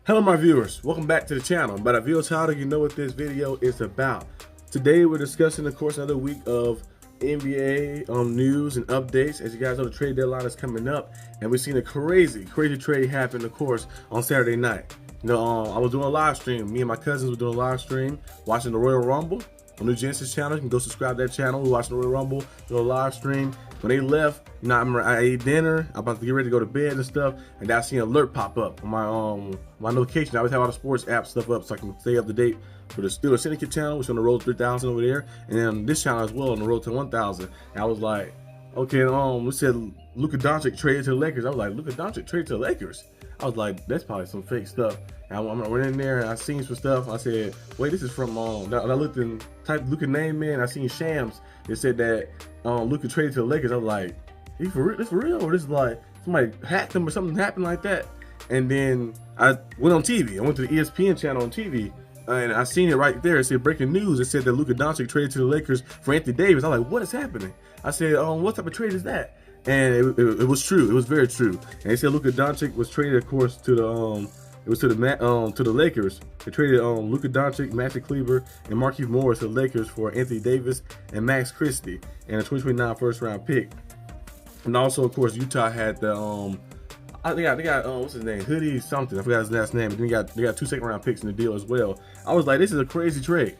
Hello my viewers, welcome back to the channel. By the video title, you know what this video is about. Today we're discussing, of course, another week of NBA news and updates. As you guys know, the trade deadline is coming up, and we've seen a crazy trade happen, of course, on Saturday night. You know, I was doing a live stream. Me and my cousins were doing a live stream, watching the Royal Rumble on the Genesis channel. You can go subscribe to that channel. We're watching the Royal Rumble, do a live stream. When they left, you know, I remember I ate dinner, I'm about to get ready to go to bed and stuff, and I see an alert pop up on my notification. I always have all the sports app stuff up so I can stay up to date for the Steelers Syndicate channel, which is on the road to 3,000 over there, and then this channel as well on the road to 1,000. And I was like, okay, we said Luka Doncic traded to the Lakers. I was like, Luka Doncic traded to the Lakers? I was like, that's probably some fake stuff. And I went in there and I seen some stuff. I said, wait, this is from I looked and typed Luka name in. I seen Shams. It said that Luka traded to the Lakers. I was like, he for real? This for real? Or this is like somebody hacked him or something happened like that? And then I went on TV. I went to the ESPN channel on TV. And I seen it right there. It said breaking news. It said that Luka Doncic traded to the Lakers for Anthony Davis. I was like, what is happening? I said, what type of trade is that? And it was true. It was very true. And they said Luka Doncic was traded, of course, to the to the Lakers. They traded Luka Doncic, Maxi Kleber, and Markieff Morris to the Lakers for Anthony Davis and Max Christie and a 2029 first-round pick. And also, of course, Utah had the they got what's his name, Hoodie something. I forgot his last name. But then they got 2 second-round picks in the deal as well. I was like, this is a crazy trade.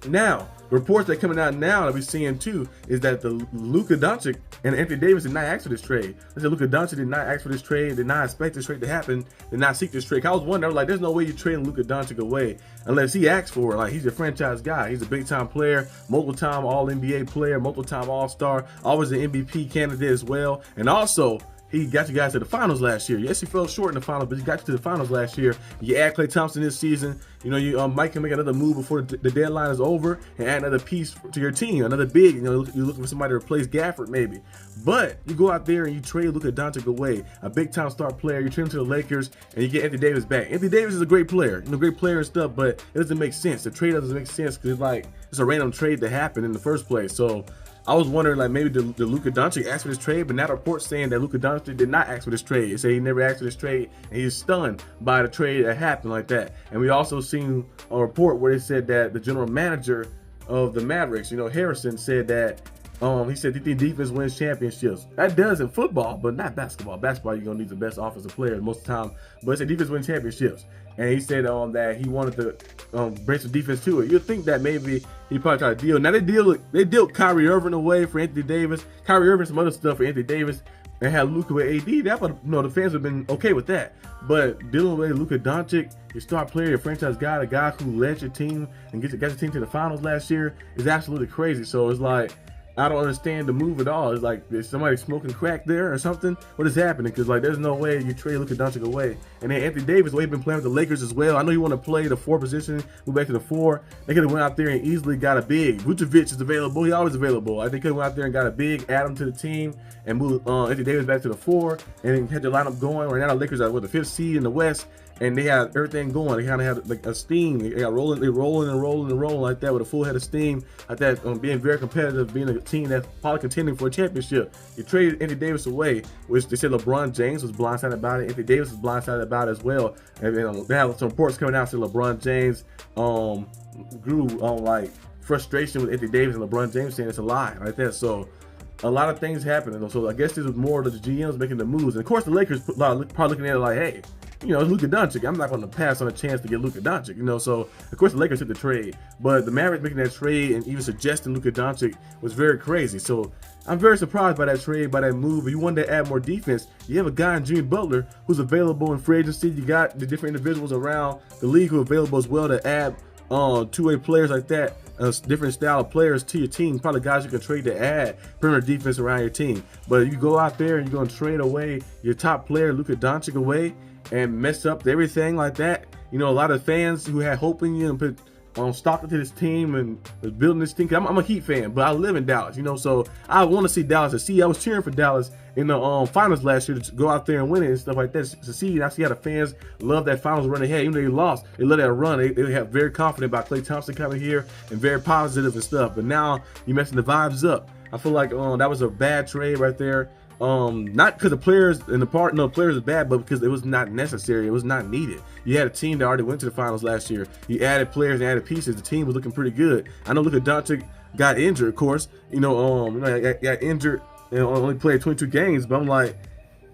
Now, the reports that are coming out now that we're seeing too is that the Luka Doncic and Anthony Davis did not ask for this trade. They said Luka Doncic did not ask for this trade, did not expect this trade to happen, did not seek this trade. I was wondering, I was like, there's no way you're trading Luka Doncic away unless he asks for it. Like, he's a franchise guy. He's a big-time player, multiple-time All-NBA player, multiple-time All-Star, always an MVP candidate as well. And also, he got you guys to the finals last year. Yes, he fell short in the finals, but he got you to the finals last year. You add Klay Thompson this season. You know, you might can make another move before the deadline is over and add another piece to your team, another big. You know, you're looking for somebody to replace Gafford maybe. But you go out there and you trade Luka Doncic away, a big-time star player. You trade him to the Lakers and you get Anthony Davis back. Anthony Davis is a great player, you know, great player and stuff, but it doesn't make sense. The trade doesn't make sense because it's a random trade that happened in the first place. So I was wondering, like, maybe the Luka Doncic asked for this trade, but now the report's saying that Luka Doncic did not ask for this trade. It said he never asked for this trade, and he's stunned by the trade that happened like that. And we also seen a report where they said that the general manager of the Mavericks, you know, Harrison, said that he said the defense wins championships. That does in football, but not basketball. Basketball, you're gonna need the best offensive player most of the time. But it said defense wins championships. And he said that he wanted to bring some defense to it. You'd think that maybe he probably tried to deal. Now they dealt Kyrie Irving away for Anthony Davis. Kyrie Irving some other stuff for Anthony Davis, and had Luka with AD. That would, you know, the fans would have been okay with that. But dealing with Luka Doncic, your star player, your franchise guy, the guy who led your team and got your team to the finals last year, is absolutely crazy. So it's like, I don't understand the move at all. It's like, is somebody smoking crack there or something? What is happening? Because, like, there's no way you trade Luka Doncic away. And then Anthony Davis, the way he's been playing with the Lakers as well. I know you want to play the 4 position, move back to the 4. They could have went out there and easily got a big. Vucevic is available. He's always available. I think they could have went out there and got a big, add him to the team, and move Anthony Davis back to the 4, and had the lineup going. Right now, the Lakers are with the 5th seed in the West, and they have everything going. They kind of have like a steam. They got rolling like that with a full head of steam, like that. Being very competitive, being a team that's probably contending for a championship. You traded Anthony Davis away, which they said LeBron James was blindsided about it. Anthony Davis was blindsided about it as well. And they have some reports coming out saying LeBron James grew on like frustration with Anthony Davis, and LeBron James saying it's a lie like that. So a lot of things happening. So I guess this was more of the GMs making the moves. And of course the Lakers probably looking at it like, hey, you know, Luka Doncic, I'm not going to pass on a chance to get Luka Doncic, you know. So of course the Lakers took the trade, but the Mavericks making that trade and even suggesting Luka Doncic was very crazy. So I'm very surprised by that trade, by that move. If you wanted to add more defense, you have a guy in Jimmy Butler who's available in free agency. You got the different individuals around the league who are available as well to add two-way players like that, different style of players to your team. Probably guys you can trade to add perimeter defense around your team. But you go out there and you're going to trade away your top player, Luka Doncic, away, and mess up everything like that. You know, a lot of fans who had hope in you and put stock into this team and was building this team. I'm a Heat fan, but I live in Dallas, you know, so I want to see Dallas succeed. I was cheering for Dallas in the finals last year to go out there and win it and stuff like that, to see. And I see how the fans love that finals run ahead. Even though they lost, they let that run. They have very confident about Klay Thompson coming here and very positive and stuff. But now you're messing the vibes up. I feel like that was a bad trade right there. Not because the players in the part, no players are bad, but because it was not necessary. It was not needed. You had a team that already went to the finals last year. You added players and added pieces. The team was looking pretty good. I know lukadoncic got injured, of course. Got injured and only played 22 games. But I'm like,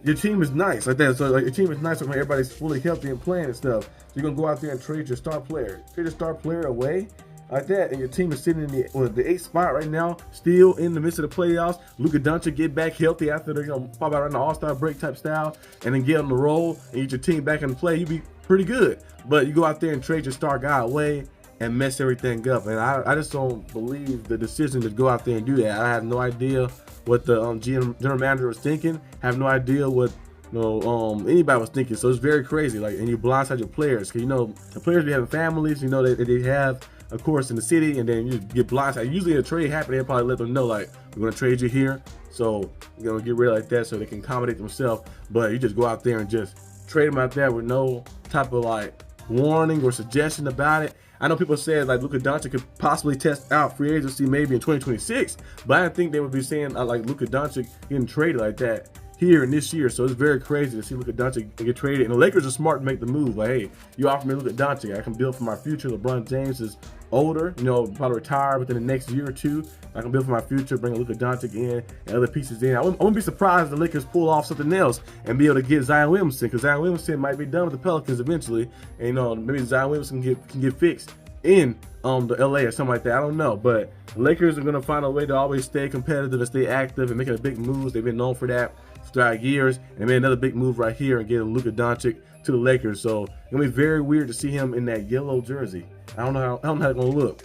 your team is nice like that. So like, your team is nice when everybody's fully healthy and playing and stuff. So you're gonna go out there and trade your star player. Trade your star player away like that, and your team is sitting in the 8th spot right now, still in the midst of the playoffs. Luka get back healthy after they're gonna pop out on the All-Star break type style, and then get on the roll and get your team back in play. You'd be pretty good. But you go out there and trade your star guy away and mess everything up. And I just don't believe the decision to go out there and do that. I have no idea what the general manager was thinking. I have no idea what anybody was thinking. So it's very crazy. Like, and you blindside your players, because the players be having families. That they have, of course, in the city, and then you get blindsided. Usually a trade happened, they probably let them know, like, we're gonna trade you here, so we're gonna get rid of like that so they can accommodate themselves. But you just go out there and just trade them out there with no type of like warning or suggestion about it. I know people said like lukadoncic could possibly test out free agency maybe in 2026, but I didn't think they would be saying like lukadoncic getting traded like that here in this year. So it's very crazy to see lukadoncic get traded, and the Lakers are smart to make the move. Like, hey, you offer me lukadoncic, I can build for my future. LeBron James is older, probably retire within the next year or two. I can build for my future, bring lukadoncic in and other pieces in. I wouldn't be surprised if the Lakers pull off something else and be able to get Zion Williamson, because Zion Williamson might be done with the Pelicans eventually, and maybe Zion Williamson can get fixed in the LA or something like that. I don't know, but the Lakers are gonna find a way to always stay competitive and stay active and making big moves. They've been known for that throughout years, and they made another big move right here and getting lukadoncic to the Lakers. So it's gonna be very weird to see him in that yellow jersey. I don't know how it's gonna look.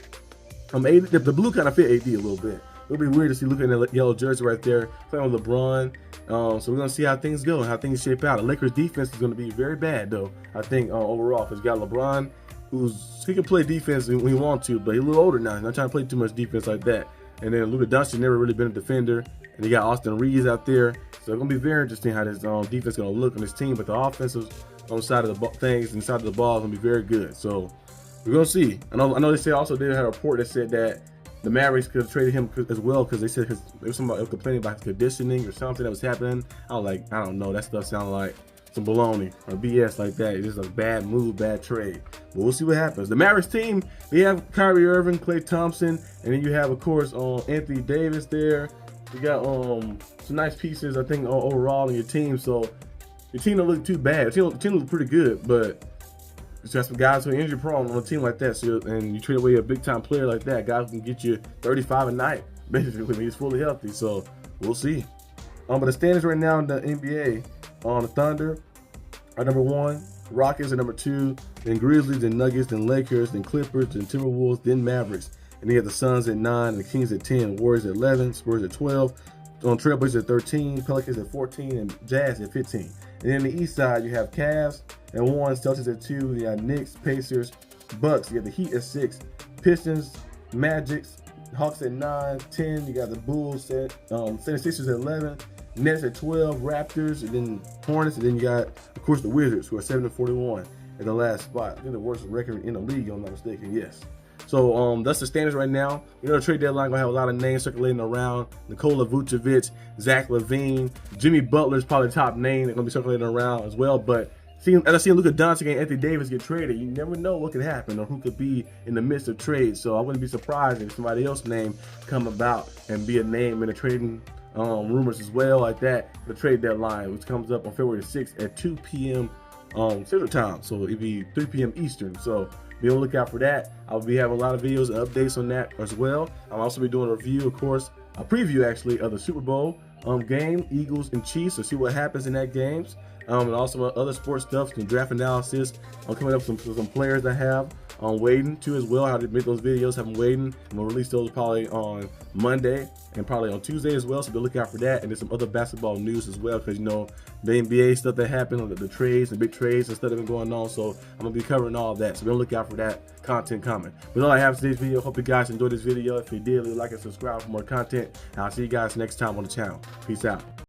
The blue kind of fit AD a little bit. It'll be weird to see Luka in that yellow jersey right there playing with LeBron. So we're gonna see how things go and how things shape out. The Lakers defense is gonna be very bad though, I think, overall, because you got LeBron, he can play defense when he wants to, but he's a little older now. He's not trying to play too much defense like that. And then lukadoncic never really been a defender, and you got Austin Reeves out there. So it's gonna be very interesting how this defense is gonna look on this team. But the offensive side of the things and side of the ball is gonna be very good. So we're gonna see. I know they also did have a report that said that the Mavericks could have traded him as well, because they said there was somebody complaining about his conditioning or something that was happening. I don't know. That stuff sounded like some baloney or BS like that. It's just a bad move, bad trade. But we'll see what happens. The Mavericks team, they have Kyrie Irving, Klay Thompson, and then you have, of course, Anthony Davis there. You got some nice pieces, I think, overall in your team. So your team don't look too bad. Your team looks pretty good, but you got some guys who are injury prone on a team like that. So, and you trade away a big time player like that, guys can get you 35 a night, basically, when he's fully healthy. So we'll see. But the standings right now in the NBA, the Thunder are number 1, Rockets are number 2, then Grizzlies, then Nuggets, then Lakers, then Clippers, then Timberwolves, then Mavericks. And then you have the Suns at 9, and the Kings at 10, Warriors at 11, Spurs at 12, Trailblazers at 13, Pelicans at 14, and Jazz at 15. And then the East side, you have Cavs at 1, Celtics at 2, you got Knicks, Pacers, Bucks, you got the Heat at 6, Pistons, Magic, Hawks at 9, 10, you got the Bulls at 76ers at 11, Nets at 12, Raptors, and then Hornets, and then you got, of course, the Wizards, who are 7-41 at the last spot. I think the worst record in the league, if I'm not mistaken. Yes. So that's the standings right now. The trade deadline gonna have a lot of names circulating around. Nikola Vucevic, Zach LaVine, Jimmy Butler's probably the top name that's gonna be circulating around as well. But as I see lukadoncic and Anthony Davis get traded, you never know what could happen or who could be in the midst of trades. So I wouldn't be surprised if somebody else's name come about and be a name in the trading rumors as well, like that. The trade deadline, which comes up on February 6th at 2 p.m. Central Time, so it'd be 3 p.m. Eastern. So be on the lookout for that. I'll be having a lot of videos and updates on that as well. I'll also be doing a review, of course, a preview actually of the Super Bowl game, Eagles and Chiefs, to see what happens in that games. And also other sports stuff, some draft analysis. I'm coming up with some players I have waiting too as well. How to make those videos, have them waiting. I'm gonna release those probably on Monday and probably on Tuesday as well. So be looking out for that. And there's some other basketball news as well, because the NBA stuff that happened, the trades, the big trades and stuff that have been going on. So I'm gonna be covering all of that. So be on the lookout for that content coming. But all I have for today's video. Hope you guys enjoyed this video. If you did, leave a like and subscribe for more content. And I'll see you guys next time on the channel. Peace out.